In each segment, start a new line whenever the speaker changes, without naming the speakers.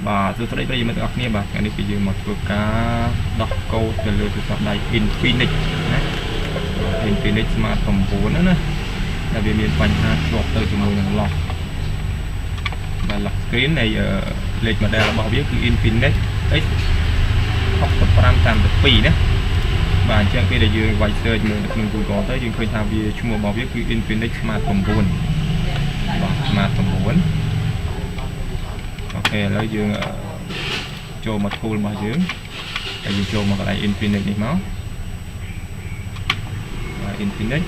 bà tôi thấy bây giờ mình gặp nha bà cái này bây giờ một cái cá đọc câu từ lừa từ sập đáy Infinix Infinix smartphone 4 nữa nè là vì miền Pành ha chọn tới cho mùi hàng lọc và lọc screen này lệch mà đây là bảo biếtคือ Infinix X 6532ណាបាទអញ្ចឹងពេលដែលយើងវាយ search មើលនៅក្នុង Google ទៅយើងឃើញថាវាឈ្មោះរបស់វាគឺ Infinix Smart 9 បាទ Smart 9អូខេឥឡូវយើងចូលមក tool របស់យើងហើយយើងចូលមកកន្លែង Infinix នេះមកបាទ Infinix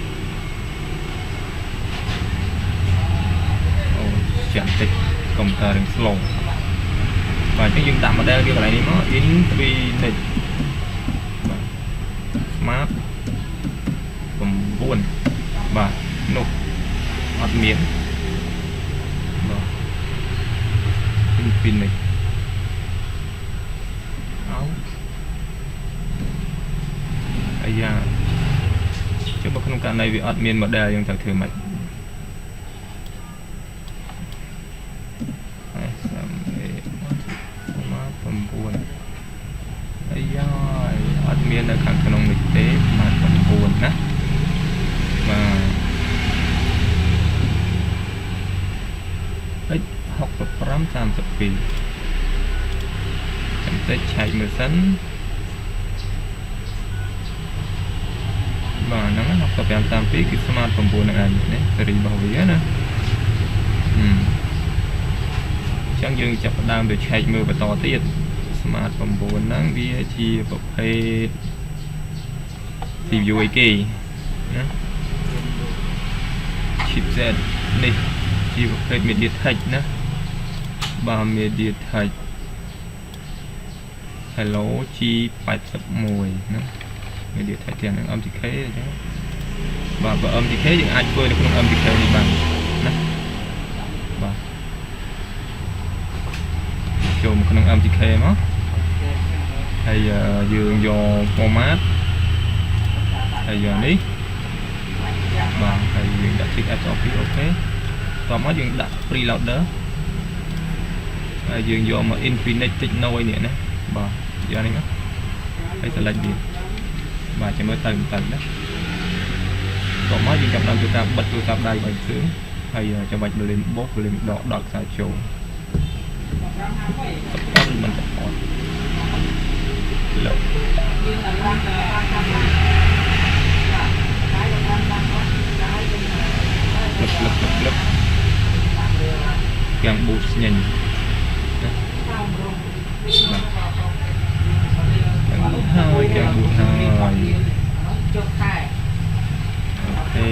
អូចាំតិចកុំព្យូទ័រនឹង slow បាទអញ្ចឹងយើងដាក់ model វាកន្លែងនេះមក Infinix Smart 9 បាទនោះអត់មានបាទ Infinix អាយ៉ាចុះបើក្នុងករណីវាអត់មាន model យើងត្រូវធ្វើម៉េចអាយ៉ាអត់មាននៅខាងក្នុងនេះទេបាទ9ណាបាទ6532ចាំតិចឆែកមើលសិនបាទហ្នឹង6532គឺ Smart 9ហ្នឹងឯងនេះស៊េរីរបស់វាណាអញ្ចឹងយើងចាប់ផ្ដើមទៅឆែកមើលបន្តទៀត Smart 9ហ្នឹងវាជាប្រភេទ CPU អីគេណា chipset នេះជាប្រភេទ MediaTek ណាបាទ MediaTek Hello G81 ណា MediaTek ទាំងហ្នឹង MTK អញ្ចឹងបាទបើ MTK យើងអាចធ្វើនៅក្នុង MTK នេះបានណាបាទចូលមកក្នុង MTK មកហើយយើងយក format ហើយយកនេះបាទហើយយើងដាក់ tick SOP អូខេតោះមកយើងដាក់ preloader ហើយយើងយកមក Infinix Techno នេះណាបាទយកនេះមកហើយ select វាបាទចាំមើលទៅណាតោះមកយើងចាប់ដល់ទូរស័ព្ទបិទទូរស័ព្ទដៃបើគ្រឿងហើយចាំបាច់លេងបោះលេងដកដល់ខ្សែចូលមិនទៅអត់លើលឹកទាំងប៊ូតញញទាំងប៊ូតហើយទាំងប៊ូតហើយចុះខែអូខេ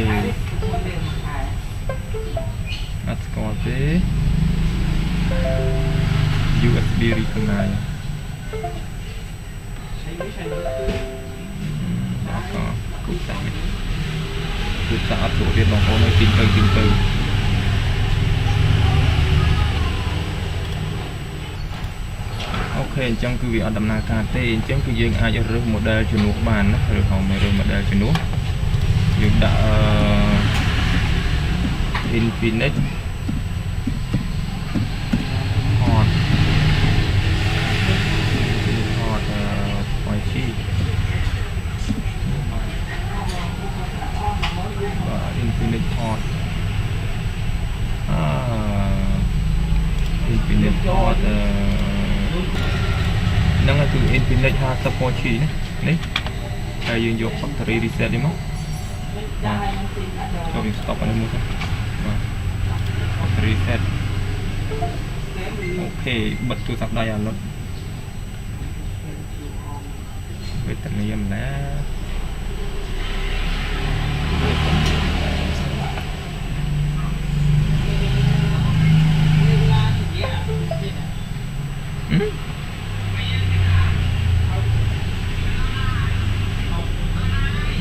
អត់ស្គាល់ទេ USB recognize ក៏គូសាក់គឺសាក់អត់ចូលទៀតបងប្អូនឲ្យទីទៅអូខេអញ្ចឹងគឺវាអត់ដំណើរការទេអញ្ចឹងគឺយើងអាចរើស model ជំនួសបានណាឬហៅរើស model ជំនួសយើងដាក់Infinix Hot 5G បាទ Infinix Hot Infinix Hot ហ្នឹងគឺ Infinix 54G នេះហើយយើងយក factory reset នេះមកចូល stop អានេះមួយទៅបាទ factory reset អូខេបិទទូរស័ព្ទដៃអាឡុតវេទនាមណា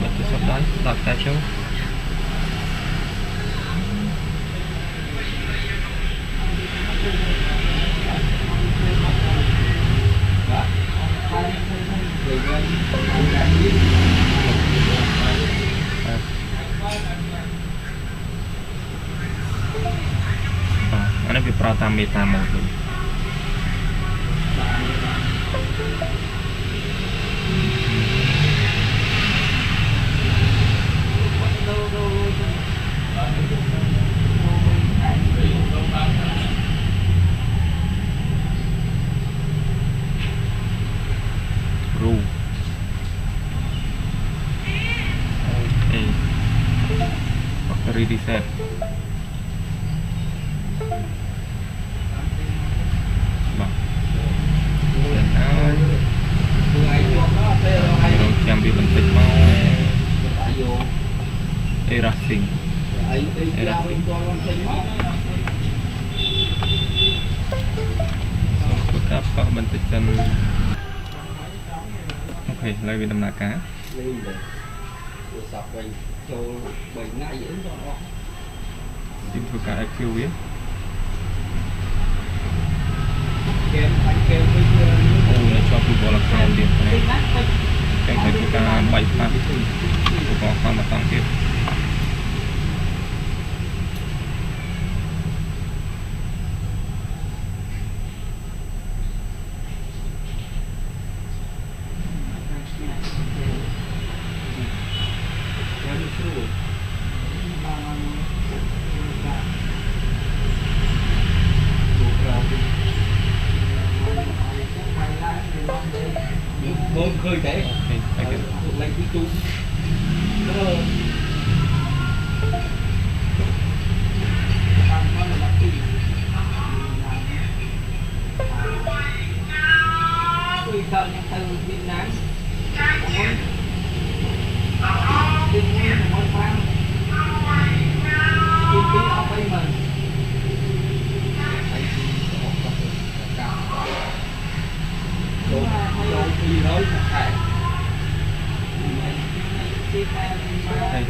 បិទទូរស័ព្ទដៃដល់តែចូលអានេះវាប្រើតាមមេតាម៉ូដវិញ set vâng để áo rồi chạm bị bình tĩnh mau erasing cấp có bình tĩnh chân ok lấy về đầm nạ cá tìm thử cả IQ biết nó cho tôi bỏ là cao điểm này em thấy tôi cả 7 phát tôi có khoan mà tăng tiếp
khơi thế lấy cái chung tôi sợ những từ Việt Nam Việt Nam là một bang chi phí ở bên mình đâu đi nói một thẻ đây